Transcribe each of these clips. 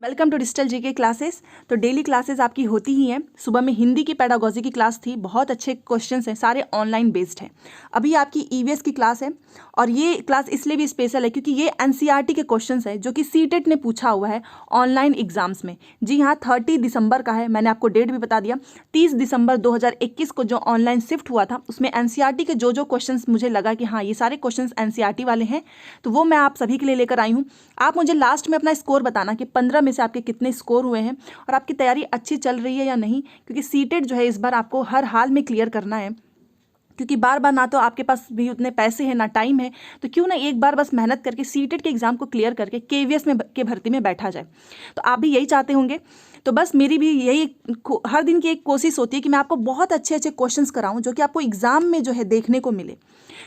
Welcome to digital GK classes. तो daily classes आपकी होती ही हैं। सुबह में हिंदी की पेडागोजी की क्लास थी, बहुत अच्छे क्वेश्चंस हैं, सारे ऑनलाइन बेस्ड हैं। अभी आपकी ईवीएस की क्लास है और ये क्लास इसलिए भी स्पेशल है क्योंकि ये एनसीईआरटी के क्वेश्चंस हैं जो कि सीटेट ने पूछा हुआ है ऑनलाइन एग्जाम्स में। जी हाँ, 30 दिसंबर का है, मैंने आपको डेट भी बता दिया। 30 दिसंबर 2021 को जो ऑनलाइन शिफ्ट हुआ था उसमें एनसीईआरटी के जो क्वेश्चन मुझे लगा कि हाँ ये सारे क्वेश्चन एनसीईआरटी वाले हैं, तो वो मैं आप सभी के लिए लेकर आई हूँ। आप मुझे लास्ट में अपना स्कोर बताना कि 15 में से आपके कितने स्कोर हुए हैं और आपकी तैयारी अच्छी चल रही है या नहीं, क्योंकि सीटेट जो है इस बार आपको हर हाल में क्लियर करना है। क्योंकि बार बार ना तो आपके पास भी उतने पैसे हैं ना टाइम है, तो क्यों ना एक बार बस मेहनत करके सीटेट के एग्जाम को क्लियर करके केवीएस में के भर्ती में बैठा जाए। तो आप भी यही चाहते होंगे, तो बस मेरी भी यही हर दिन की एक कोशिश होती है कि मैं आपको बहुत अच्छे अच्छे क्वेश्चंस कराऊं जो कि आपको एग्जाम में जो है देखने को मिले।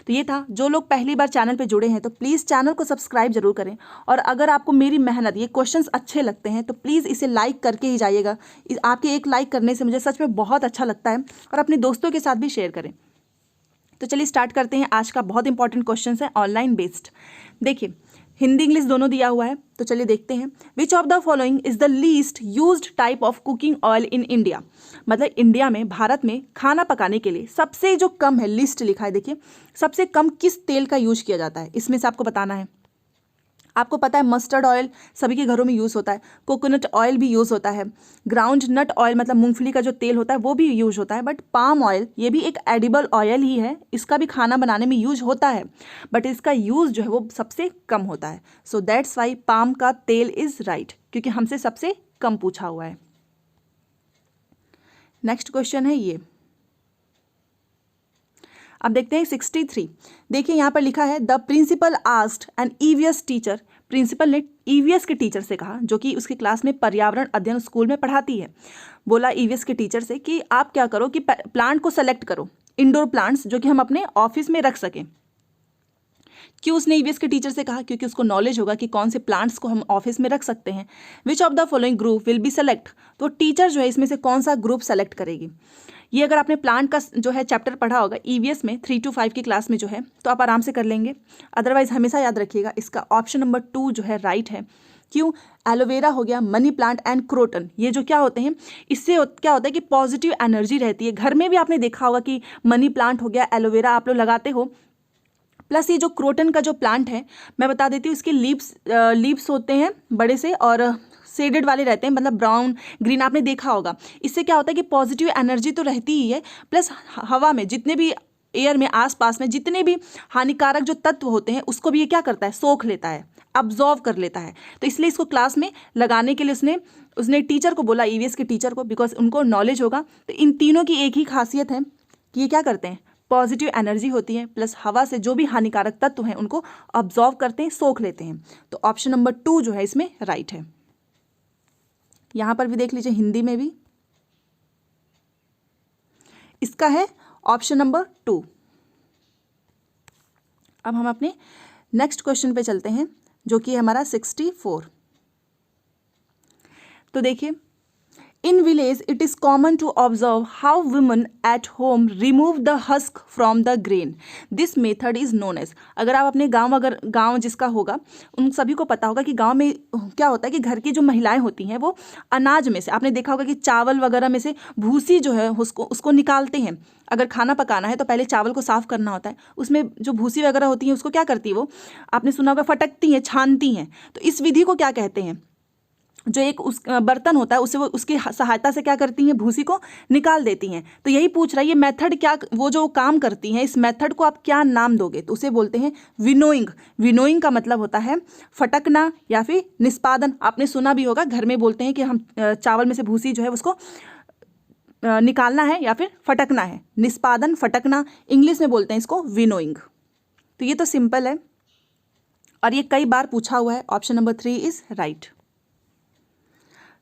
तो ये था। जो लोग पहली बार चैनल पे जुड़े हैं तो प्लीज़ चैनल को सब्सक्राइब जरूर करें, और अगर आपको मेरी मेहनत ये क्वेश्चंस अच्छे लगते हैं तो प्लीज़ इसे लाइक करके ही जाइएगा। आपके एक लाइक करने से मुझे सच में बहुत अच्छा लगता है, और अपने दोस्तों के साथ भी शेयर करें। तो चलिए स्टार्ट करते हैं। आज का बहुत इंपॉर्टेंट क्वेश्चन है ऑनलाइन बेस्ड। देखिए, हिंदी इंग्लिश दोनों दिया हुआ है, तो चलिए देखते हैं। विच of the following is the least used type of cooking oil in India. मतलब इंडिया में, भारत में खाना पकाने के लिए सबसे जो कम है, लिस्ट लिखा है देखिए, सबसे कम किस तेल का यूज किया जाता है, इसमें से आपको बताना है। आपको पता है मस्टर्ड ऑयल सभी के घरों में यूज़ होता है, कोकोनट ऑयल भी यूज़ होता है, ग्राउंड नट ऑयल मतलब मूंगफली का जो तेल होता है वो भी यूज होता है, बट पाम ऑयल ये भी एक एडिबल ऑयल ही है, इसका भी खाना बनाने में यूज होता है, बट इसका यूज़ जो है वो सबसे कम होता है। सो दैट्स वाई पाम का तेल इज राइट, क्योंकि हमसे सबसे कम पूछा हुआ है। नेक्स्ट क्वेश्चन है ये, अब देखते हैं 63। देखिए यहाँ पर लिखा है the principal asked an EVS teacher. Principal ने ईवीएस के टीचर से कहा, जो कि उसकी क्लास में पर्यावरण अध्ययन स्कूल में पढ़ाती है, बोला ईवीएस के टीचर से कि आप क्या करो कि प्लांट को सेलेक्ट करो, इंडोर प्लांट्स जो कि हम अपने ऑफिस में रख सकें। क्यों उसने ईवीएस के टीचर से कहा? क्योंकि उसको नॉलेज होगा कि कौन से प्लांट्स को हम ऑफिस में रख सकते हैं। विच of the following group will be select. तो टीचर जो है इसमें से कौन सा ग्रुप सेलेक्ट करेगी। ये अगर आपने प्लांट का जो है चैप्टर पढ़ा होगा ईवीएस में 3 to 5 की क्लास में जो है, तो आप आराम से कर लेंगे। अदरवाइज हमेशा याद रखिएगा इसका ऑप्शन नंबर 2 जो है राइट है। क्यों? एलोवेरा हो गया, मनी प्लांट एंड क्रोटन, ये जो क्या होते हैं, इससे क्या होता है कि पॉजिटिव एनर्जी रहती है। घर में भी आपने देखा होगा कि मनी प्लांट हो गया, एलोवेरा आप लोग लगाते हो, प्लस ये जो क्रोटन का जो प्लांट है, मैं बता देती हूँ, इसके लीव्स होते हैं बड़े से और शेडेड वाले रहते हैं, मतलब ब्राउन ग्रीन आपने देखा होगा। इससे क्या होता है कि पॉजिटिव एनर्जी तो रहती ही है, प्लस हवा में जितने भी एयर में आसपास में जितने भी हानिकारक जो तत्व होते हैं उसको भी ये क्या करता है, सोख लेता है, अब्जॉर्व कर लेता है। तो इसलिए इसको क्लास में लगाने के लिए उसने टीचर को बोला, ईवीएस के टीचर को, बिकॉज उनको नॉलेज होगा। तो इन तीनों की एक ही खासियत है कि ये क्या करते हैं, पॉजिटिव एनर्जी होती है, प्लस हवा से जो भी हानिकारक तत्व हैं उनको अब्जॉर्व करते हैं, सोख लेते हैं। तो ऑप्शन नंबर 2 जो है इसमें राइट है। यहां पर भी देख लीजिए, हिंदी में भी इसका है ऑप्शन नंबर 2। अब हम अपने नेक्स्ट क्वेश्चन पे चलते हैं, जो कि हमारा 64। तो देखिए, in village it is common to observe how women at home remove the husk from the grain. This method is known as. अगर आप अपने गांव, अगर गांव जिसका होगा उन सभी को पता होगा कि गांव में क्या होता है कि घर की जो महिलाएं होती हैं वो अनाज में से, आपने देखा होगा कि चावल वगैरह में से भूसी जो है उसको निकालते हैं। अगर खाना पकाना है तो पहले चावल को साफ करना होता है, उसमें जो भूसी वगैरह होती है उसको क्या करती है, वो आपने सुना होगा फटकती हैं, छानती हैं। तो इस विधि को क्या कहते हैं? जो एक उस बर्तन होता है उसे वो उसकी सहायता से क्या करती हैं, भूसी को निकाल देती हैं। तो यही पूछ रहा है ये मेथड क्या, वो जो काम करती हैं इस मेथड को आप क्या नाम दोगे? तो उसे बोलते हैं विनोइंग। विनोइंग का मतलब होता है फटकना या फिर निष्पादन। आपने सुना भी होगा, घर में बोलते हैं कि हम चावल में से भूसी जो है उसको निकालना है या फिर फटकना है, निष्पादन, फटकना, इंग्लिश में बोलते हैं इसको विनोइंग। तो ये तो सिंपल है और ये कई बार पूछा हुआ है। Option number 3 is right.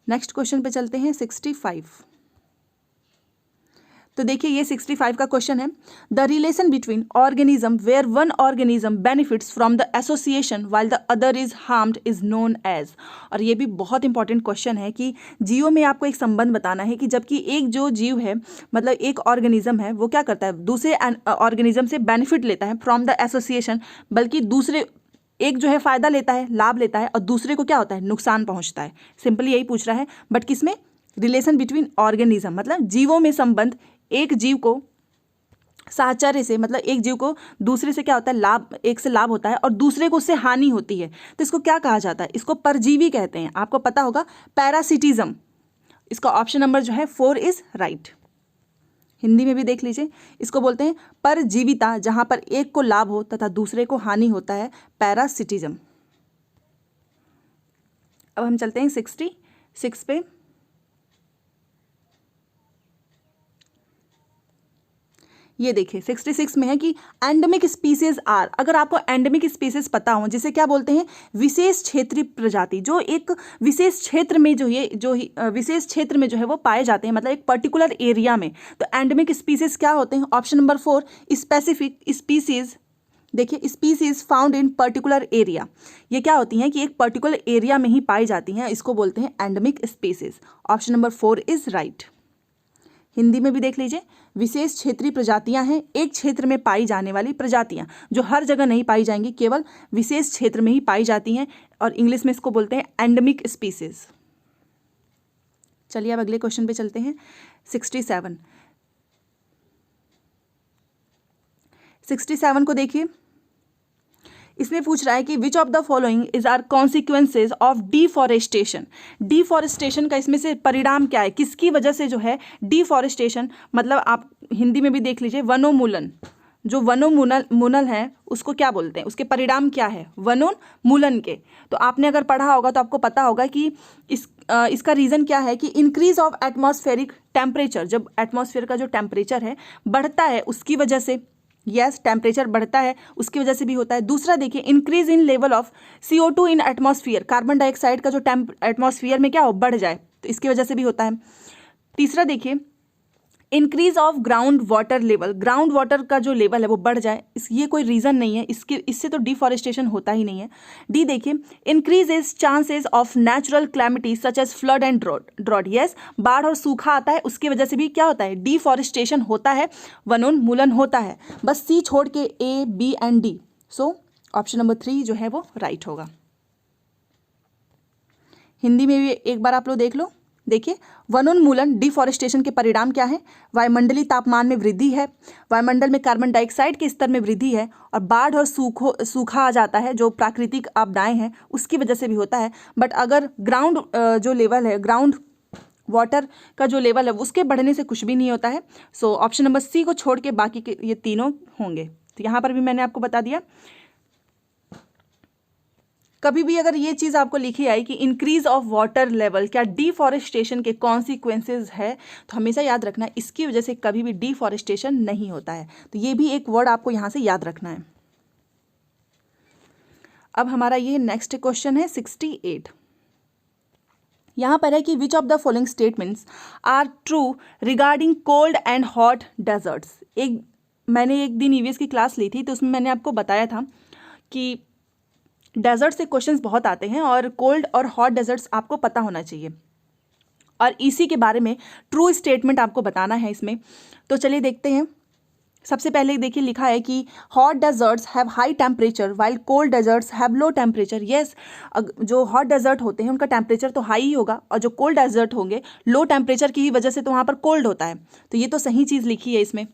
Next question पे चलते हैं 65। तो देखिए, ये 65 का क्वेश्चन है, the relation between organism where one organism benefits from the association while the other is harmed is known as. और ये भी बहुत इंपॉर्टेंट क्वेश्चन है कि जीवों में आपको एक संबंध बताना है कि जबकि एक जो जीव है, मतलब एक ऑर्गेनिज्म है, वो क्या करता है, दूसरे ऑर्गेनिज्म से बेनिफिट लेता है फ्रॉम द एसोसिएशन, बल्कि दूसरे एक जो है फ़ायदा लेता है, लाभ लेता है, और दूसरे को क्या होता है, नुकसान पहुंचता है। सिंपली यही पूछ रहा है, बट किसमें, रिलेशन बिटवीन ऑर्गेनिज्म, मतलब जीवों में संबंध, एक जीव को साहचर्य से, मतलब एक जीव को दूसरे से क्या होता है, लाभ, एक से लाभ होता है और दूसरे को उससे हानि होती है, तो इसको क्या कहा जाता है, इसको परजीवी कहते हैं। आपको पता होगा पैरासिटिज्म। इसका ऑप्शन नंबर जो है 4 इज राइट। हिंदी में भी देख लीजिए, इसको बोलते हैं परजीविता, जहां पर एक को लाभ हो तथा दूसरे को हानि होता है, पैरासिटिज्म। अब हम चलते हैं 66 पे। ये देखिए 66 में है कि एंडेमिक स्पीसीज आर, अगर आपको एंडेमिक स्पीसीज पता हो, जिसे क्या बोलते हैं, विशेष क्षेत्रीय प्रजाति, जो एक विशेष क्षेत्र में विशेष क्षेत्र में जो है वो पाए जाते हैं, मतलब एक पर्टिकुलर एरिया में, तो एंडेमिक स्पीसीज क्या होते हैं, ऑप्शन नंबर 4 स्पेसिफिक स्पीसीज। देखिए species found in particular area, ये क्या होती हैं कि एक पर्टिकुलर एरिया में ही पाई जाती हैं, इसको बोलते हैं endemic species. Option number 4 is right. Hindi में भी देख लीजिए, विशेष क्षेत्रीय प्रजातियां हैं एक क्षेत्र में पाई जाने वाली प्रजातियां, जो हर जगह नहीं पाई जाएंगी, केवल विशेष क्षेत्र में ही पाई जाती हैं, और इंग्लिश में इसको बोलते हैं एंडेमिक स्पीसीज। चलिए अब अगले क्वेश्चन पे चलते हैं। 67 को देखिए, इसमें पूछ रहा है कि which of the following is are consequences of deforestation. Deforestation का इसमें से परिणाम क्या है, किसकी वजह से जो है डिफॉरेस्टेशन, मतलब आप हिंदी में भी देख लीजिए, वनोन्मूलन, जो वनोन्मूलन है उसको क्या बोलते हैं, उसके परिणाम क्या है, वनोन्मूलन के। तो आपने अगर पढ़ा होगा तो आपको पता होगा कि इसका रीज़न क्या है कि इंक्रीज ऑफ एटमॉस्फेरिक टेम्परेचर, जब एटमॉस्फेयर का जो टेम्परेचर है बढ़ता है उसकी वजह से, यस टेम्परेचर बढ़ता है उसकी वजह से भी होता है। दूसरा देखिए increase in level of CO2 in atmosphere, carbon dioxide का जो एटमॉस्फेयर में क्या हो, बढ़ जाए, तो इसकी वजह से भी होता है। तीसरा देखिए increase of ground water level, ground water का जो लेवल है वो बढ़ जाए, ये कोई रीज़न नहीं है, इससे तो डिफॉरेस्टेशन होता ही नहीं है। डी देखिए increase is chances of natural calamities such as flood and drought, yes बाढ़ और सूखा आता है, उसकी वजह से भी क्या होता है, डिफॉरेस्टेशन होता है, वनोन्मूलन होता है। बस सी छोड़ के A, B and D, so option number 3 जो है वो राइट होगा। हिंदी में भी एक बार आप लोग देख लो। देखिए वनोन्मूलन, डिफॉरेस्टेशन के परिणाम क्या है, वायुमंडलीय तापमान में वृद्धि है, वायुमंडल में कार्बन डाइऑक्साइड के स्तर में वृद्धि है, और बाढ़ और सूखा आ जाता है, जो प्राकृतिक आपदाएं हैं उसकी वजह से भी होता है। बट अगर ग्राउंड जो लेवल है, ग्राउंड वाटर का जो लेवल है उसके बढ़ने से कुछ भी नहीं होता है। सो ऑप्शन नंबर सी को छोड़ के बाकी के ये तीनों होंगे। तो यहाँ पर भी मैंने आपको बता दिया, कभी भी अगर ये चीज़ आपको लिखी आई कि इंक्रीज ऑफ वाटर लेवल क्या डिफॉरेस्टेशन के कॉन्सिक्वेंसेज है, तो हमेशा याद रखना इसकी वजह से कभी भी डिफॉरेस्टेशन नहीं होता है। तो ये भी एक वर्ड आपको यहाँ से याद रखना है। अब हमारा ये नेक्स्ट क्वेश्चन है 68। यहाँ पर है कि which of the following statements are true regarding cold and hot deserts. मैंने एक दिन EVS की क्लास ली थी, तो उसमें मैंने आपको बताया था कि डेजर्ट से क्वेश्चंस बहुत आते हैं और कोल्ड और हॉट डेजर्ट्स आपको पता होना चाहिए, और इसी के बारे में ट्रू स्टेटमेंट आपको बताना है इसमें। तो चलिए देखते हैं। सबसे पहले देखिए लिखा है कि hot deserts have high temperature while cold deserts have low temperature. Yes, जो हॉट डेजर्ट होते हैं उनका टेम्परेचर तो हाई ही होगा, और जो कोल्ड डेजर्ट होंगे लो टेम्परेचर की ही वजह से तो वहाँ पर कोल्ड होता है। तो ये तो सही चीज़ लिखी है इसमें।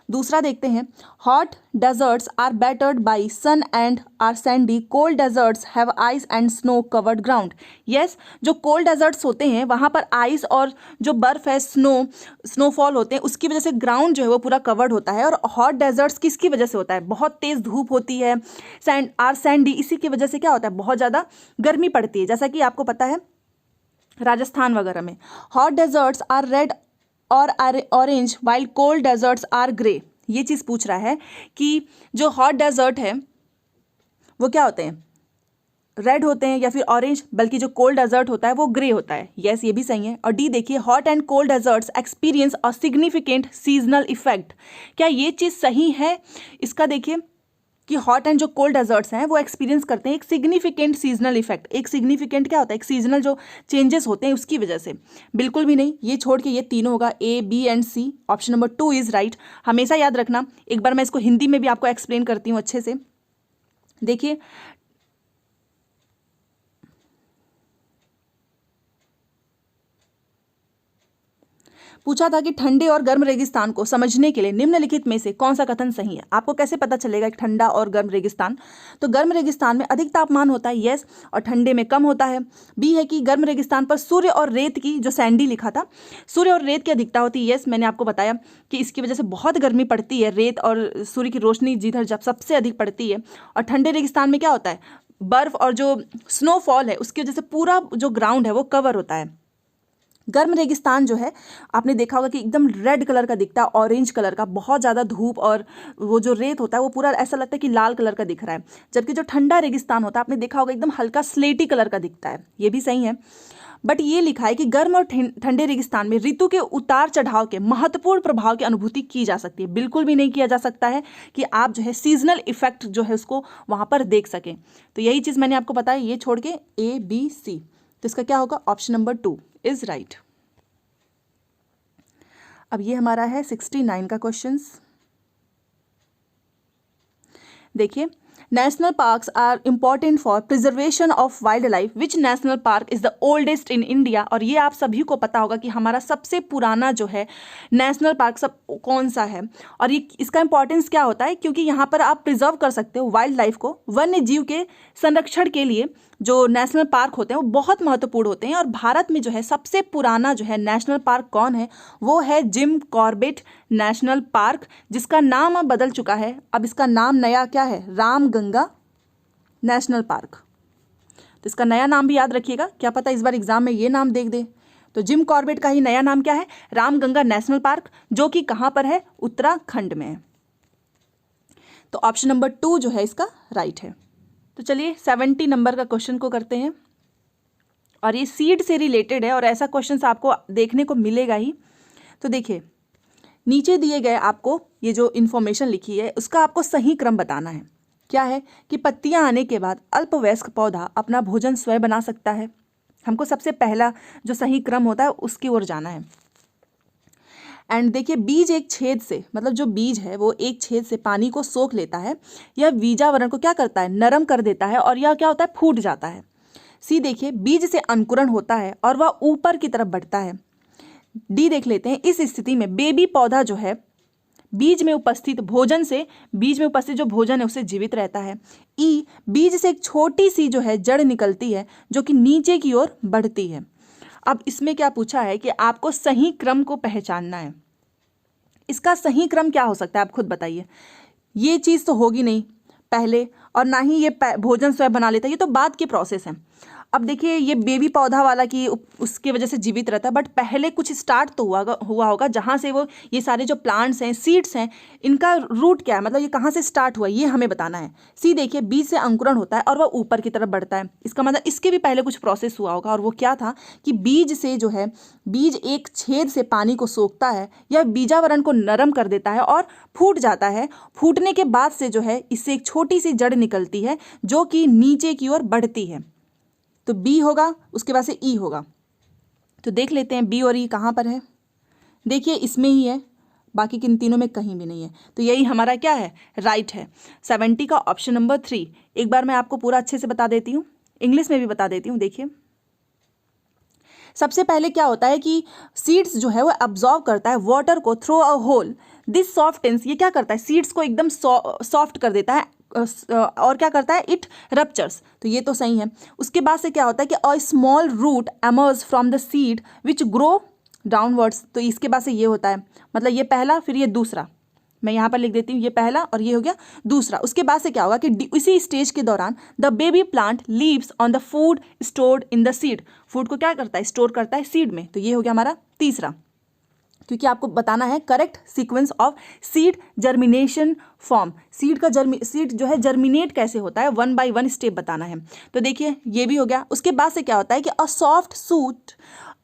दूसरा देखते हैं, hot deserts are battered by sun and are sandy, cold deserts have ice and snow covered ground. Yes, जो कोल्ड डेजर्ट्स होते हैं वहाँ पर आइस और जो बर्फ़ है, स्नोफॉल होते हैं, उसकी वजह से ग्राउंड जो है वो पूरा कवर्ड होता है। और हॉट डेजर्ट्स किसकी वजह से होता है, बहुत तेज़ धूप होती है, सैंडी, इसी की वजह से क्या होता है, बहुत ज़्यादा गर्मी पड़ती है, जैसा कि आपको पता है राजस्थान वगैरह में। हॉट डेजर्ट्स आर रेड और orange while cold deserts are grey. ये चीज़ पूछ रहा है कि जो हॉट डेजर्ट है वो क्या होते हैं, रेड होते हैं या फिर ऑरेंज, बल्कि जो कोल्ड डेजर्ट होता है वो ग्रे होता है। यस, ये भी सही है। और डी देखिए, hot and cold deserts experience a significant seasonal effect. क्या ये चीज़ सही है? इसका देखिए कि हॉट एंड जो कोल्ड डेजर्ट्स हैं वो एक्सपीरियंस करते हैं एक सिग्निफिकेंट सीजनल इफेक्ट। एक सिग्निफिकेंट क्या होता है, एक सीजनल जो चेंजेस होते हैं उसकी वजह से। बिल्कुल भी नहीं, ये छोड़ के ये तीनों होगा, A, B and C। Option number 2 is right. हमेशा याद रखना, एक बार मैं इसको हिंदी में भी आपको एक्सप्लेन करती हूँ अच्छे से। देखिए पूछा था कि ठंडे और गर्म रेगिस्तान को समझने के लिए निम्नलिखित में से कौन सा कथन सही है। आपको कैसे पता चलेगा कि ठंडा और गर्म रेगिस्तान? तो गर्म रेगिस्तान में अधिक तापमान होता है, यस, और ठंडे में कम होता है। बी है कि गर्म रेगिस्तान पर सूर्य और रेत की, जो सैंडी लिखा था, सूर्य और रेत की अधिकता होती है, यस, मैंने आपको बताया कि इसकी वजह से बहुत गर्मी पड़ती है, रेत और सूर्य की रोशनी जिधर जब सबसे अधिक पड़ती है। और ठंडे रेगिस्तान में क्या होता है, बर्फ और जो स्नोफॉल है उसकी वजह से पूरा जो ग्राउंड है वो कवर होता है। गर्म रेगिस्तान जो है आपने देखा होगा कि एकदम रेड कलर का दिखता है, ऑरेंज कलर का, बहुत ज़्यादा धूप, और वो जो रेत होता है वो पूरा ऐसा लगता है कि लाल कलर का दिख रहा है। जबकि जो ठंडा रेगिस्तान होता है आपने देखा होगा एकदम हल्का स्लेटी कलर का दिखता है। ये भी सही है, बट ये लिखा है कि गर्म और ठंडे रेगिस्तान में ऋतु के उतार चढ़ाव के महत्वपूर्ण प्रभाव की अनुभूति की जा सकती है। बिल्कुल भी नहीं किया जा सकता है कि आप जो है सीजनल इफेक्ट जो है उसको वहाँ पर देख सकें। तो यही चीज़ मैंने आपको बताया, ये छोड़ के A B C, तो इसका क्या होगा, ऑप्शन नंबर 2 इज राइट। अब ये हमारा है 69 का क्वेश्चंस। देखिए, national parks are important for preservation of wildlife, which national park is the oldest in India. और ये आप सभी को पता होगा कि हमारा सबसे पुराना जो है नेशनल पार्क सब कौन सा है। और ये इसका इंपॉर्टेंस क्या होता है, क्योंकि यहाँ पर आप प्रिजर्व कर सकते हो वाइल्ड लाइफ को। वन्य जीव के संरक्षण के लिए जो नेशनल पार्क होते हैं वो बहुत महत्वपूर्ण होते हैं। और भारत में जो है सबसे पुराना जो है नेशनल पार्क कौन है, वो है जिम कॉर्बेट नेशनल पार्क, जिसका नाम अब बदल चुका है। अब इसका नाम नया क्या है, रामगंगा नेशनल पार्क। तो इसका नया नाम भी याद रखिएगा, क्या पता इस बार एग्जाम में ये नाम देख दे। तो जिम कॉर्बेट का ही नया नाम क्या है, रामगंगा नेशनल पार्क, जो कि कहाँ पर है, उत्तराखंड में है। तो ऑप्शन नंबर 2 जो है इसका राइट है। तो चलिए 70 नंबर का क्वेश्चन को करते हैं, और ये सीड से रिलेटेड है और ऐसा क्वेश्चन आपको देखने को मिलेगा ही। तो देखिए, नीचे दिए गए आपको ये जो इन्फॉर्मेशन लिखी है उसका आपको सही क्रम बताना है। क्या है कि पत्तियां आने के बाद अल्पवयस्क पौधा अपना भोजन स्वयं बना सकता है। हमको सबसे पहला जो सही क्रम होता है उसकी ओर जाना है। एंड देखिए, बीज एक छेद से, मतलब जो बीज है वो एक छेद से पानी को सोख लेता है। यह बीजावरण को क्या करता है, नरम कर देता है, और यह क्या होता है, फूट जाता है। सी देखिए, बीज से अंकुरण होता है और वह ऊपर की तरफ बढ़ता है। डी देख लेते हैं, इस स्थिति में बेबी पौधा जो है बीज में उपस्थित भोजन से, बीज में उपस्थित जो भोजन है उससे जीवित रहता है। ई, बीज से एक छोटी सी जो है जड़ निकलती है जो कि नीचे की ओर बढ़ती है। अब इसमें क्या पूछा है कि आपको सही क्रम को पहचानना है। इसका सही क्रम क्या हो सकता है, आप खुद बताइए। ये चीज़ तो होगी नहीं पहले, और ना ही ये भोजन स्वयं बना लेता है, ये तो बाद की प्रोसेस है। अब देखिए, ये बेबी पौधा वाला कि उसकी वजह से जीवित रहता है, बट पहले कुछ स्टार्ट तो हुआ होगा जहाँ से वो ये सारे जो प्लांट्स हैं, सीड्स हैं, इनका रूट क्या है, मतलब ये कहाँ से स्टार्ट हुआ, ये हमें बताना है। सी देखिए, बीज से अंकुरण होता है और वह ऊपर की तरफ बढ़ता है। इसका मतलब इसके भी पहले कुछ प्रोसेस हुआ होगा, और वो क्या था कि बीज से जो है, बीज एक छेद से पानी को सोखता है, यह बीजावरण को नरम कर देता है और फूट जाता है। फूटने के बाद से जो है इससे एक छोटी सी जड़ निकलती है जो कि नीचे की ओर बढ़ती है। तो बी होगा, उसके बाद से ई होगा। तो देख लेते हैं बी और ई कहाँ पर है। देखिए, इसमें ही है, बाकी किन तीनों में कहीं भी नहीं है। तो यही हमारा क्या है, राइट है। 70 का ऑप्शन नंबर 3। एक बार मैं आपको पूरा अच्छे से बता देती हूँ, इंग्लिश में भी बता देती हूँ। देखिए, सबसे पहले क्या होता है कि सीड्स जो है वो अब्जॉर्व करता है वाटर को थ्रू अ होल। दिस सॉफ्टेंस, ये क्या करता है, सीड्स को एकदम सॉफ्ट कर देता है, और क्या करता है, इट रप्चर्स। तो ये तो सही है। उसके बाद से क्या होता है कि a small root emerge from the seed which grow downwards. तो इसके बाद से ये होता है, मतलब ये पहला, फिर ये दूसरा, मैं यहाँ पर लिख देती हूँ, ये पहला और ये हो गया दूसरा। उसके बाद से क्या होगा कि इसी स्टेज के दौरान the baby plant leaves on the food stored in the seed. Food को क्या करता है, स्टोर करता है सीड में। तो ये हो गया हमारा तीसरा, क्योंकि आपको बताना है correct sequence of seed germination form. Seed जो है जर्मिनेट कैसे होता है, 1 by 1 स्टेप बताना है। तो देखिए, ये भी हो गया। उसके बाद से क्या होता है कि a soft suit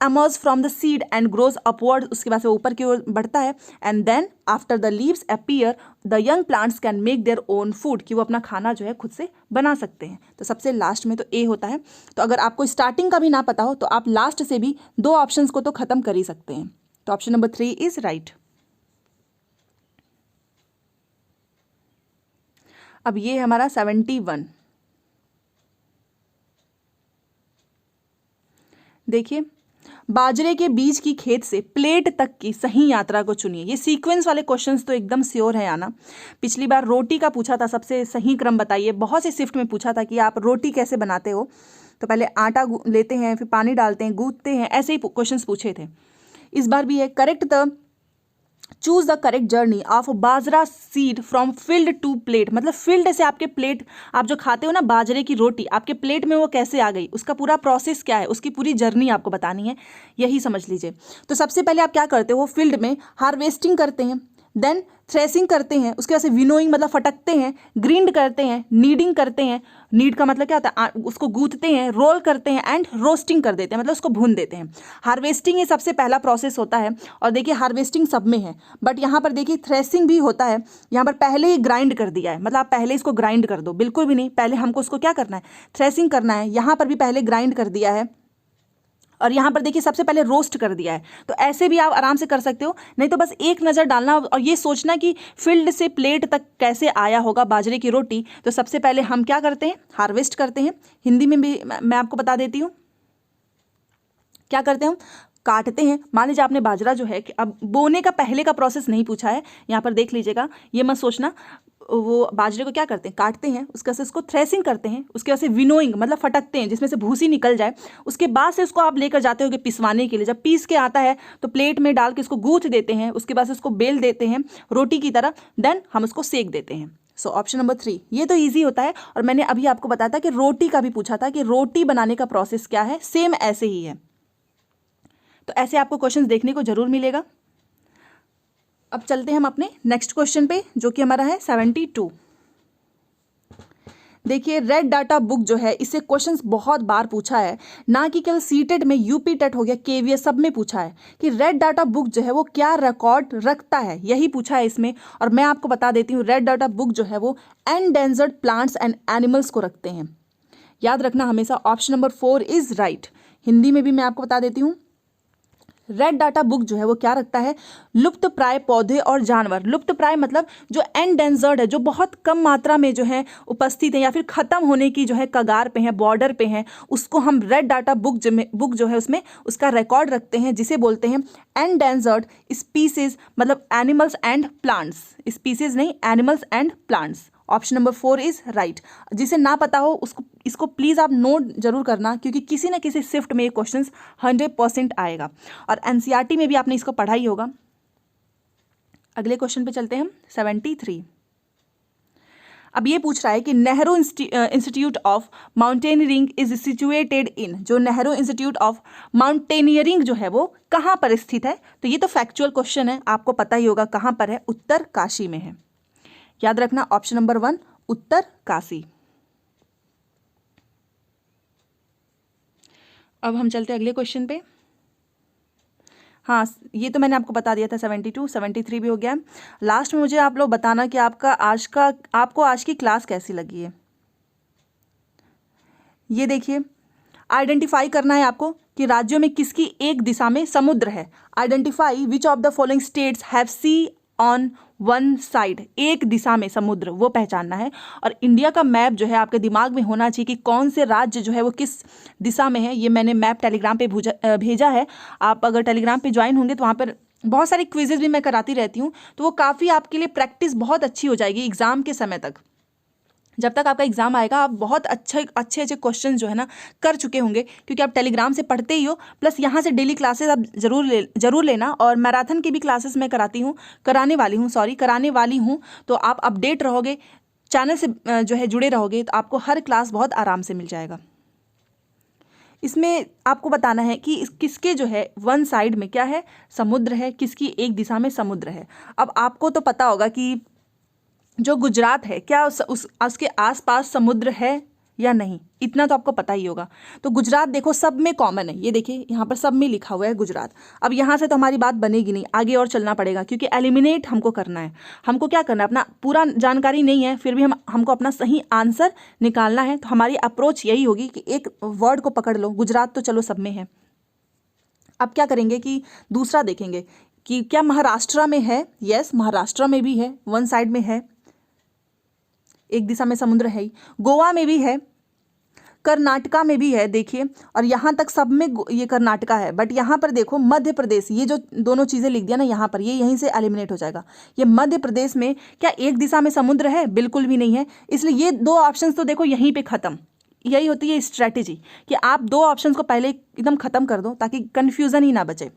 emerges from the seed and grows upward। उसके बाद से ऊपर की ओर बढ़ता है। And then after the leaves appear the young plants can make their own food, कि वो अपना खाना जो है खुद से बना सकते हैं। तो सबसे लास्ट में तो ए होता है। तो अगर आपको स्टार्टिंग का भी ना पता हो तो आप लास्ट से भी 2 ऑप्शंस को तो खत्म कर ही सकते हैं। तो ऑप्शन नंबर 3 इज राइट। अब ये है हमारा 71। देखिए, बाजरे के बीज की खेत से प्लेट तक की सही यात्रा को चुनिए। ये सीक्वेंस वाले क्वेश्चंस तो एकदम श्योर है आना। पिछली बार रोटी का पूछा था, सबसे सही क्रम बताइए। बहुत से शिफ्ट में पूछा था कि आप रोटी कैसे बनाते हो, तो पहले आटा लेते हैं, फिर पानी डालते हैं, गूंथते हैं, ऐसे ही क्वेश्चंस पूछे थे। इस बार भी है correct the choose the correct journey of bajra seed from field to plate. मतलब फील्ड से आपके प्लेट, आप जो खाते हो ना बाजरे की रोटी, आपके प्लेट में वो कैसे आ गई, उसका पूरा प्रोसेस क्या है, उसकी पूरी जर्नी आपको बतानी है, यही समझ लीजिए। तो सबसे पहले आप क्या करते हो, फील्ड में हार्वेस्टिंग करते हैं, देन थ्रेसिंग करते हैं, उसके बाद से विनोइंग मतलब फटकते हैं, ग्रिंड करते हैं, नीडिंग करते हैं, नीड का मतलब क्या होता है, उसको गूंथते हैं, रोल करते हैं, एंड रोस्टिंग कर देते हैं, मतलब उसको भून देते हैं। हार्वेस्टिंग ये सबसे पहला प्रोसेस होता है। और देखिए हार्वेस्टिंग सब में है, बट यहाँ पर देखिए थ्रेसिंग भी होता है। यहाँ पर पहले ही ग्राइंड कर दिया है, मतलब आप पहले इसको ग्राइंड कर दो, बिल्कुल भी नहीं, पहले हमको उसको क्या करना है, थ्रेसिंग करना है। यहाँ पर भी पहले ग्राइंड कर दिया है, और यहाँ पर देखिए सबसे पहले रोस्ट कर दिया है। तो ऐसे भी आप आराम से कर सकते हो, नहीं तो बस एक नज़र डालना और ये सोचना कि फील्ड से प्लेट तक कैसे आया होगा बाजरे की रोटी। तो सबसे पहले हम क्या करते हैं, हार्वेस्ट करते हैं। हिंदी में भी मैं आपको बता देती हूँ क्या करते हैं हम, काटते हैं। मान लीजिए आपने बाजरा जो है कि अब बोने का पहले का प्रोसेस नहीं पूछा है, यहाँ पर देख लीजिएगा, ये मत सोचना। वो बाजरे को क्या करते हैं, काटते हैं, उसके बाद से उसको थ्रेसिंग करते हैं, उसके बाद से विनोइंग मतलब फटकते हैं, जिसमें से भूसी निकल जाए। उसके बाद से उसको आप लेकर जाते होगे पिसवाने के लिए। जब पीस के आता है तो प्लेट में डाल के उसको गूंथ देते हैं, उसके बाद से उसको बेल देते हैं रोटी की तरह, देन हम उसको सेक देते हैं। सो ऑप्शन नंबर 3 ये तो ईजी होता है। और मैंने अभी आपको बताया था कि रोटी का भी पूछा था कि रोटी बनाने का प्रोसेस क्या है, सेम ऐसे ही है। तो ऐसे आपको क्वेश्चन देखने को जरूर मिलेगा। अब चलते हैं हम अपने नेक्स्ट क्वेश्चन पे, जो कि हमारा है 72। देखिए रेड डाटा बुक जो है, इससे क्वेश्चंस बहुत बार पूछा है, ना कि केवल सीटेट में, यूपी टेट हो गया, केवीएस सब में पूछा है कि रेड डाटा बुक जो है वो क्या रिकॉर्ड रखता है, यही पूछा है इसमें। और मैं आपको बता देती हूँ, रेड डाटा बुक जो है वो एंडेंजर्ड प्लांट्स एंड एनिमल्स को रखते हैं। याद रखना हमेशा, option number 4 is right. Hindi में भी मैं आपको बता देती हूँ, रेड डाटा बुक जो है वो क्या रखता है, लुप्त प्राय पौधे और जानवर। लुप्त प्राय मतलब जो एंडेंजर्ड है, जो बहुत कम मात्रा में जो है उपस्थित है या फिर खत्म होने की जो है कगार पे है, बॉर्डर पे है, उसको हम रेड डाटा बुक जो है उसमें उसका रिकॉर्ड रखते हैं, जिसे बोलते हैं एंडेंजर्ड स्पीसीज, मतलब एनिमल्स एंड प्लांट्स। स्पीसीज नहीं, animals and plants. Option number 4 is right. जिसे ना पता हो इसको प्लीज़ आप नोट जरूर करना, क्योंकि किसी ना किसी शिफ्ट में ये क्वेश्चन 100% आएगा, और एनसीईआरटी में भी आपने इसको पढ़ा ही होगा। अगले क्वेश्चन पे चलते हैं हम, 73। अब ये पूछ रहा है कि Nehru institute of mountaineering is situated in. जो नेहरू इंस्टीट्यूट ऑफ माउंटेनियरिंग जो है वो कहाँ पर स्थित है, तो ये तो फैक्चुअल क्वेश्चन है, आपको पता ही होगा कहाँ पर है, उत्तर काशी में है। याद रखना, ऑप्शन नंबर 1 उत्तर काशी। अब हम चलते हैं अगले क्वेश्चन पे। हाँ, ये तो मैंने आपको बता दिया था, 72, 73 भी हो गया। लास्ट में मुझे आप लोग बताना कि आपको आज की क्लास कैसी लगी है। ये देखिए, आइडेंटिफाई करना है आपको कि राज्यों में किसकी एक दिशा में समुद्र है। Identify which of the following states have sea on one side, एक दिशा में समुद्र, वो पहचानना है। और इंडिया का मैप जो है आपके दिमाग में होना चाहिए कि कौन से राज्य जो है वो किस दिशा में है। ये मैंने मैप टेलीग्राम पे भेजा है। आप अगर टेलीग्राम पे ज्वाइन होंगे तो वहाँ पर बहुत सारी क्विजेज भी मैं कराती रहती हूँ, तो वो काफ़ी आपके लिए प्रैक्टिस बहुत अच्छी हो जाएगी एग्जाम के समय तक। जब तक आपका एग्जाम आएगा आप बहुत अच्छे क्वेश्चन जो है ना कर चुके होंगे, क्योंकि आप टेलीग्राम से पढ़ते ही हो, प्लस यहाँ से डेली क्लासेस आप जरूर लेना। और मैराथन की भी क्लासेस मैं कराने वाली हूँ। तो आप अपडेट रहोगे, चैनल से जो है जुड़े रहोगे, तो आपको हर क्लास बहुत आराम से मिल जाएगा। इसमें आपको बताना है कि किसके जो है वन साइड में क्या है, समुद्र है, किसकी एक दिशा में समुद्र है। अब आपको तो पता होगा कि जो गुजरात है, क्या उसके आसपास समुद्र है या नहीं, इतना तो आपको पता ही होगा। तो गुजरात देखो सब में कॉमन है, ये देखिए यहाँ पर सब में लिखा हुआ है गुजरात। अब यहाँ से तो हमारी बात बनेगी नहीं, आगे और चलना पड़ेगा, क्योंकि एलिमिनेट हमको करना है। हमको क्या करना है, अपना पूरा जानकारी नहीं है, फिर भी हमको अपना सही आंसर निकालना है। तो हमारी अप्रोच यही होगी कि एक वर्ड को पकड़ लो, गुजरात तो चलो सब में है। अब क्या करेंगे कि दूसरा देखेंगे कि क्या महाराष्ट्र में है। यस, महाराष्ट्र में भी है, वन साइड में है। एक दिशा में समुद्र है ही, गोवा में भी है, कर्नाटका में भी है देखिए, और यहाँ तक सब में ये कर्नाटका है। बट यहाँ पर देखो मध्य प्रदेश, ये जो दोनों चीज़ें लिख दिया ना यहाँ पर, ये यहीं से एलिमिनेट हो जाएगा। ये मध्य प्रदेश में क्या एक दिशा में समुद्र है? बिल्कुल भी नहीं है। इसलिए ये दो ऑप्शंस तो देखो यहीं पे ख़त्म। यही होती है स्ट्रैटेजी कि आप दो ऑप्शंस को पहले एकदम ख़त्म कर दो ताकि कन्फ्यूज़न ही ना बचे।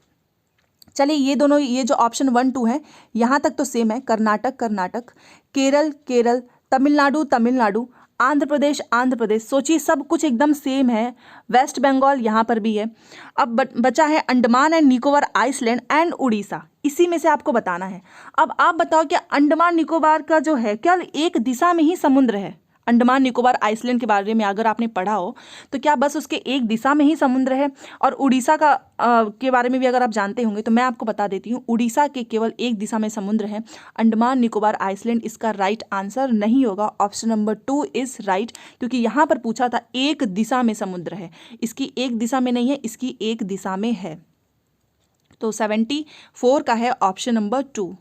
चलिए ये दोनों, ये जो ऑप्शन 1 2 है यहाँ तक तो सेम है, कर्नाटक कर्नाटक, केरल केरल, तमिलनाडु तमिलनाडु, आंध्र प्रदेश आंध्र प्रदेश। सोचिए सब कुछ एकदम सेम है। वेस्ट बंगाल यहाँ पर भी है। अब बचा है Andaman and Nicobar island and Orissa. इसी में से आपको बताना है। अब आप बताओ कि अंडमान निकोबार का जो है क्या एक दिशा में ही समुद्र है? अंडमान निकोबार आइसलैंड के बारे में अगर आपने पढ़ा हो तो क्या बस उसके एक दिशा में ही समुद्र है? और उड़ीसा का के बारे में भी अगर आप जानते होंगे तो मैं आपको बता देती हूँ, उड़ीसा के केवल एक दिशा में समुद्र है। अंडमान निकोबार आइसलैंड इसका राइट आंसर नहीं होगा। ऑप्शन नंबर 2 इज राइट, क्योंकि यहाँ पर पूछा था एक दिशा में समुद्र है, इसकी एक दिशा में नहीं है, इसकी एक दिशा में है। तो 74 का है ऑप्शन नंबर 2।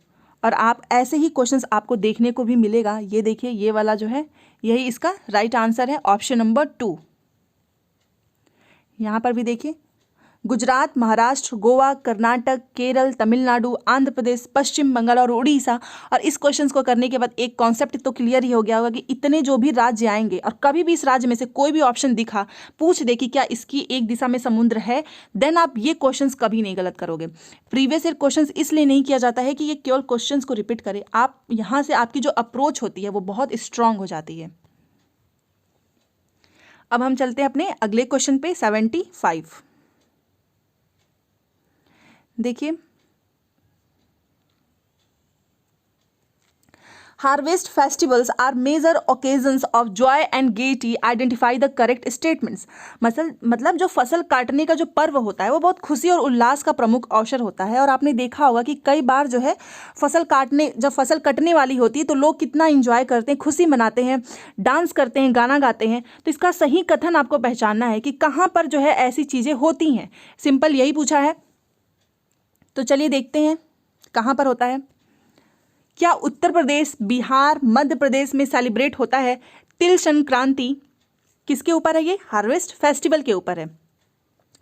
और आप ऐसे ही क्वेश्चंस आपको देखने को भी मिलेगा। ये देखिए ये वाला जो है यही इसका राइट आंसर है, ऑप्शन नंबर 2। यहाँ पर भी देखिए गुजरात, महाराष्ट्र, गोवा, कर्नाटक, केरल, तमिलनाडु, आंध्र प्रदेश, पश्चिम बंगाल और उड़ीसा। और इस क्वेश्चंस को करने के बाद एक कॉन्सेप्ट तो क्लियर ही हो गया होगा कि इतने जो भी राज्य आएंगे और कभी भी इस राज्य में से कोई भी ऑप्शन दिखा, पूछ दे कि क्या इसकी एक दिशा में समुद्र है, देन आप ये क्वेश्चंस कभी नहीं गलत करोगे। प्रीवियस ईयर क्वेश्चंस इसलिए नहीं किया जाता है कि ये केवल क्वेश्चंस को रिपीट करे, आप यहाँ से आपकी जो अप्रोच होती है वो बहुत स्ट्रांग हो जाती है। अब हम चलते हैं अपने अगले क्वेश्चन पे 75। देखिए harvest festivals are major occasions of joy and gaiety, identify the correct statements. मतलब जो फसल काटने का जो पर्व होता है वो बहुत खुशी और उल्लास का प्रमुख अवसर होता है। और आपने देखा होगा कि कई बार जो है जब फसल कटने वाली होती है तो लोग कितना इंजॉय करते हैं, खुशी मनाते हैं, डांस करते हैं, गाना गाते हैं। तो इसका सही कथन आपको पहचानना है कि कहाँ पर जो है ऐसी चीज़ें होती हैं। सिंपल यही पूछा है, तो चलिए देखते हैं कहाँ पर होता है। क्या उत्तर प्रदेश, बिहार, मध्य प्रदेश में सेलिब्रेट होता है तिल संक्रांति? किसके ऊपर है ये? हार्वेस्ट फेस्टिवल के ऊपर है।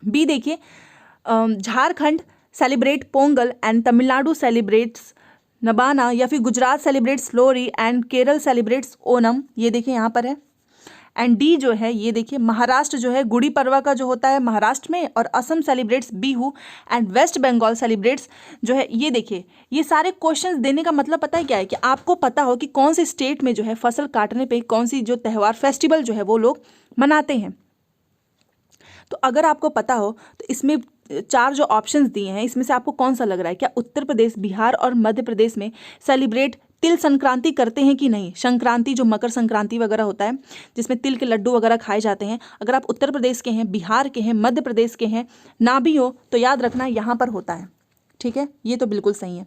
बी देखिए Jharkhand celebrate Pongal and Tamil Nadu celebrates Nabanna, या फिर Gujarat celebrates Lohri and Kerala celebrates Onam. ये देखिए यहाँ पर है। एंड डी जो है ये देखिए महाराष्ट्र जो है गुड़ी पड़वा का जो होता है महाराष्ट्र में, और Assam celebrates Bihu and West Bengal celebrates जो है। ये देखिए ये सारे क्वेश्चंस देने का मतलब पता है क्या है कि आपको पता हो कि कौन से स्टेट में जो है फसल काटने पे कौन सी जो त्यौहार फेस्टिवल जो है वो लोग मनाते हैं। तो अगर आपको पता हो तो इसमें 4 जो ऑप्शंस दिए हैं इसमें से आपको कौन सा लग रहा है? क्या उत्तर प्रदेश, बिहार और मध्य प्रदेश में सेलिब्रेट तिल संक्रांति करते हैं कि नहीं? संक्रांति जो मकर संक्रांति वगैरह होता है जिसमें तिल के लड्डू वगैरह खाए जाते हैं, अगर आप उत्तर प्रदेश के हैं, बिहार के हैं, मध्य प्रदेश के हैं, ना भी हो तो याद रखना यहाँ पर होता है। ठीक है, ये तो बिल्कुल सही है।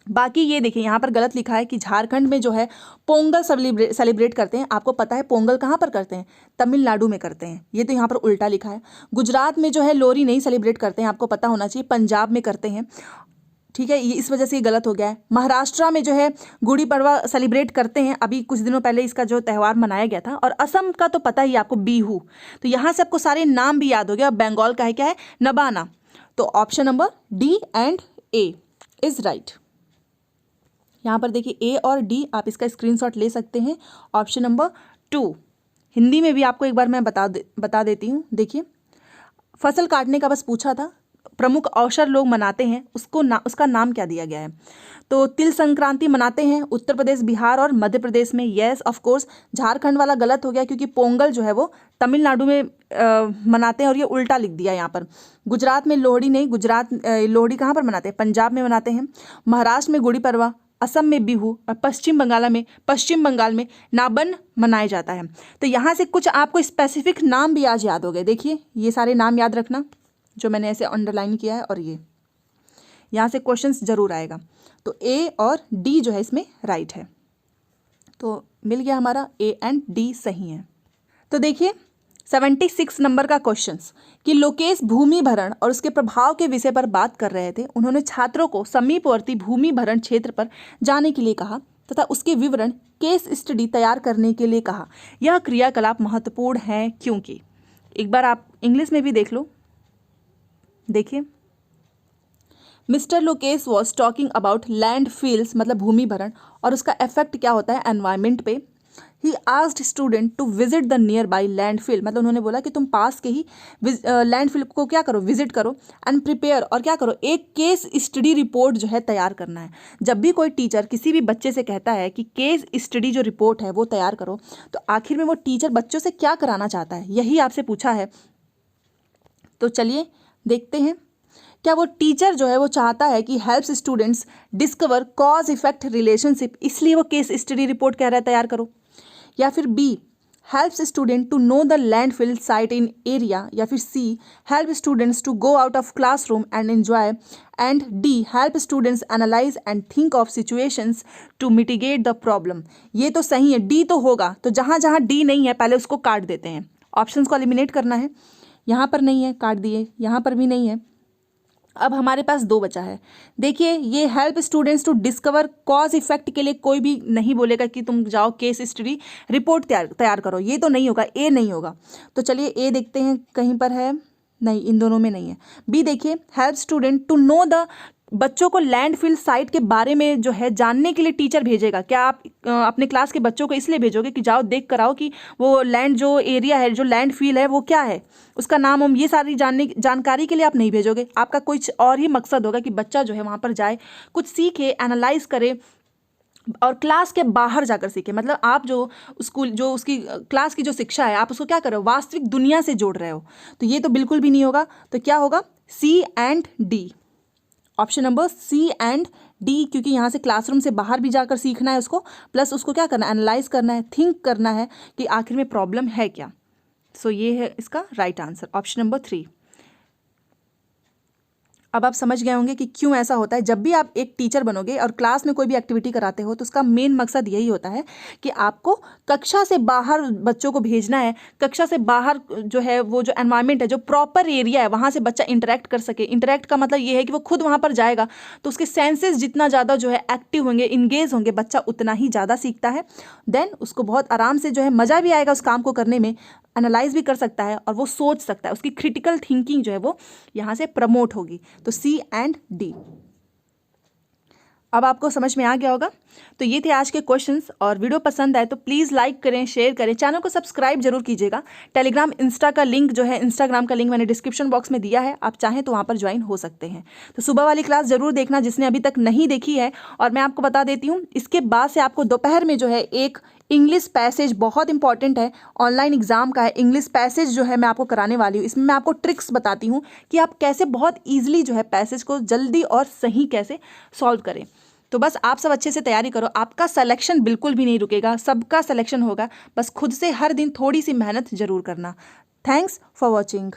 बाकी ये देखिए यहाँ पर गलत लिखा है कि झारखंड में जो है पोंगल सेलिब्रेट करते हैं। आपको पता है पोंगल कहाँ पर करते हैं? तमिलनाडु में करते हैं। ये तो यहाँ पर उल्टा लिखा है। गुजरात में जो है लोहरी नहीं सेलिब्रेट करते हैं, आपको पता होना चाहिए, पंजाब में करते हैं। ठीक है, ये इस वजह से ये गलत हो गया है। महाराष्ट्र में जो है गुड़ी पड़वा सेलिब्रेट करते हैं, अभी कुछ दिनों पहले इसका जो त्यौहार मनाया गया था। और असम का तो पता ही आपको बिहू। तो यहाँ से आपको सारे नाम भी याद हो गया। बंगाल का है क्या है? नबाना। तो option number D and A is right. यहाँ पर देखिए ए और डी, आप इसका स्क्रीनशॉट ले सकते हैं। Option number 2। हिंदी में भी आपको एक बार मैं बता देती हूँ। देखिए फसल काटने का बस पूछा था, प्रमुख अवसर लोग मनाते हैं उसका नाम क्या दिया गया है? तो तिल संक्रांति मनाते हैं उत्तर प्रदेश, बिहार और मध्य प्रदेश में। Yes of course. झारखंड वाला गलत हो गया क्योंकि पोंगल जो है वो तमिलनाडु में मनाते हैं और ये उल्टा लिख दिया यहाँ पर। गुजरात में लोहड़ी नहीं, लोहड़ी कहाँ पर मनाते हैं? पंजाब में मनाते हैं। महाराष्ट्र में गुड़ी पड़वा, असम में बिहू और पश्चिम बंगाल में नाबन मनाया जाता है। तो यहाँ से कुछ आपको स्पेसिफिक नाम भी आज याद हो गए। देखिए ये सारे नाम याद रखना जो मैंने ऐसे अंडरलाइन किया है, और ये यहाँ से क्वेश्चंस जरूर आएगा। तो ए और डी जो है इसमें राइट है। तो मिल गया हमारा ए एंड डी सही है। तो देखिए 76 नंबर का क्वेश्चंस कि लोकेश भूमि भरण और उसके प्रभाव के विषय पर बात कर रहे थे। उन्होंने छात्रों को समीपवर्ती भूमि भरण क्षेत्र पर जाने के लिए कहा। तथा उसके विवरण केस स्टडी तैयार करने के लिए कहा। यह क्रियाकलाप महत्वपूर्ण है क्योंकि, एक बार आप इंग्लिश में भी देख लो, देखिए, mister Lokesh was talking about land feels मतलब भूमि भरण और उसका इफेक्ट क्या होता है एनवायरमेंट पे। He asked student to visit the nearby land field, मतलब उन्होंने बोला कि तुम पास के ही लैंड फील्ड को क्या करो, विजिट करो एंड प्रिपेयर, और क्या करो, एक केस स्टडी रिपोर्ट जो है तैयार करना है। जब भी कोई टीचर किसी भी बच्चे से कहता है कि केस स्टडी जो रिपोर्ट है वो तैयार करो, तो आखिर में वो टीचर बच्चों से क्या कराना चाहता है, यही आपसे पूछा है। तो चलिए देखते हैं, क्या वो टीचर जो है वो चाहता है कि helps students discover cause effect relationship, इसलिए वो केस स्टडी रिपोर्ट कह रहा है तैयार करो, या फिर B helps student to know the landfill site in area, या फिर C help students to go out of classroom and enjoy, and D help students analyze and think of situations to mitigate the problem. ये तो सही है, D तो होगा, तो जहाँ जहाँ डी नहीं है पहले उसको काट देते हैं, ऑप्शंस को एलिमिनेट करना है। यहाँ पर नहीं है, काट दिए, यहाँ पर भी नहीं है। अब हमारे पास दो बचा है। देखिए, ये help students to discover cause effect के लिए कोई भी नहीं बोलेगा कि तुम जाओ केस स्टडी रिपोर्ट तैयार करो, ये तो नहीं होगा, ए नहीं होगा। तो चलिए ए देखते हैं, कहीं पर है, नहीं, इन दोनों में नहीं है। बी देखिए, help student to know the, बच्चों को लैंडफिल साइट के बारे में जो है जानने के लिए टीचर भेजेगा। क्या आप अपने क्लास के बच्चों को इसलिए भेजोगे कि जाओ देख कर आओ कि वो लैंड जो एरिया है, जो लैंडफिल है वो क्या है, उसका नाम हम, ये सारी जानकारी के लिए आप नहीं भेजोगे। आपका कुछ और ही मकसद होगा कि बच्चा जो है वहाँ पर जाए, कुछ सीखे, एनालाइज करे और क्लास के बाहर जाकर सीखे। मतलब आप जो स्कूल, जो उसकी क्लास की जो शिक्षा है, आप उसको क्या कर रहे हो, वास्तविक दुनिया से जोड़ रहे हो। तो ये तो बिल्कुल भी नहीं होगा। तो क्या होगा, C and D, option number C and D, क्योंकि यहाँ से क्लासरूम से बाहर भी जाकर सीखना है उसको, प्लस उसको क्या करना है, एनालाइज करना है, थिंक करना है कि आखिर में प्रॉब्लम है क्या। सो ये है इसका राइट आंसर, ऑप्शन नंबर 3। अब आप समझ गए होंगे कि क्यों ऐसा होता है। जब भी आप एक टीचर बनोगे और क्लास में कोई भी एक्टिविटी कराते हो, तो उसका मेन मकसद यही होता है कि आपको कक्षा से बाहर बच्चों को भेजना है, कक्षा से बाहर जो है वो जो एनवायरनमेंट है, जो प्रॉपर एरिया है, वहाँ से बच्चा इंटरेक्ट कर सके। इंटरेक्ट का मतलब ये है कि वो खुद वहाँ पर जाएगा तो उसके सेंसेस जितना ज़्यादा जो है एक्टिव होंगे, इंगेज होंगे, बच्चा उतना ही ज़्यादा सीखता है। देन उसको बहुत आराम से जो है मज़ा भी आएगा उस काम को करने में, एनालाइज भी कर सकता है और वो सोच सकता है, उसकी क्रिटिकल थिंकिंग जो है वो यहाँ से प्रमोट होगी। तो सी एंड डी। अब आपको समझ में आ गया होगा। तो ये थे आज के क्वेश्चंस, और वीडियो पसंद आए तो प्लीज़ लाइक करें, शेयर करें, चैनल को सब्सक्राइब जरूर कीजिएगा। टेलीग्राम, इंस्टा का लिंक जो है, इंस्टाग्राम का लिंक मैंने डिस्क्रिप्शन बॉक्स में दिया है, आप चाहें तो वहाँ पर ज्वाइन हो सकते हैं। तो सुबह वाली क्लास जरूर देखना जिसने अभी तक नहीं देखी है। और मैं आपको बता देती हूँ, इसके बाद से आपको दोपहर में जो है एक इंग्लिश पैसेज बहुत इंपॉर्टेंट है, ऑनलाइन एग्जाम का है, इंग्लिश पैसेज जो है मैं आपको कराने वाली हूँ। इसमें मैं आपको ट्रिक्स बताती हूँ कि आप कैसे बहुत ईजिली जो है पैसेज को जल्दी और सही कैसे सॉल्व करें। तो बस आप सब अच्छे से तैयारी करो, आपका सिलेक्शन बिल्कुल भी नहीं रुकेगा, सबका सिलेक्शन होगा। बस खुद से हर दिन थोड़ी सी मेहनत जरूर करना। Thanks for watching.